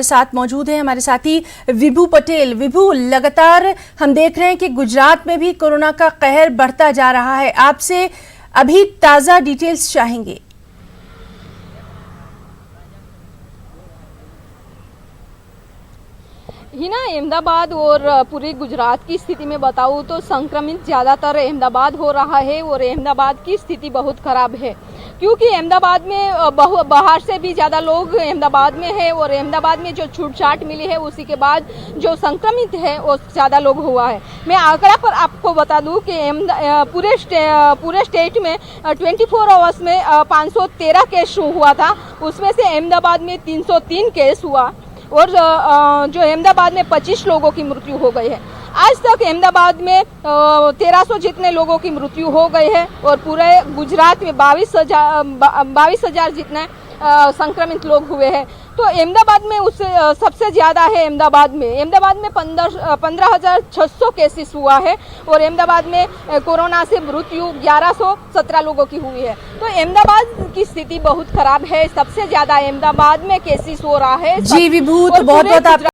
साथ मौजूद है हमारे साथी विभू पटेल। विभू, लगातार हम देख रहे हैं कि गुजरात में भी कोरोना का कहर बढ़ता जा रहा है। आपसे अभी ताजा डिटेल्स चाहेंगे। हिना, अहमदाबाद और पूरे गुजरात की स्थिति में बताऊं तो संक्रमित ज़्यादातर अहमदाबाद हो रहा है और अहमदाबाद की स्थिति बहुत ख़राब है, क्योंकि अहमदाबाद में बाहर से भी ज़्यादा लोग अहमदाबाद में है और अहमदाबाद में जो छूट-छाट मिली है उसी के बाद जो संक्रमित है वो ज़्यादा लोग हुआ है। मैं आंकड़ा पर आपको बता दूं कि पूरे स्टेट में 24 आवर्स में 513 केस हुआ था, उसमें से अहमदाबाद में 303 केस हुआ और जो अहमदाबाद में 25 लोगों की मृत्यु हो गई है। आज तक अहमदाबाद में 1300 जितने लोगों की मृत्यु हो गई है और पूरे गुजरात में 22,000 जितने संक्रमित लोग हुए हैं। तो अहमदाबाद में उससे सबसे ज़्यादा है अहमदाबाद में 15,600 केसेस हुआ है और अहमदाबाद में कोरोना से मृत्यु 1117 लोगों की हुई है। तो अहमदाबाद की स्थिति बहुत खराब है, सबसे ज़्यादा अहमदाबाद में केसेस हो रहा है। जी विभू, तो बहुत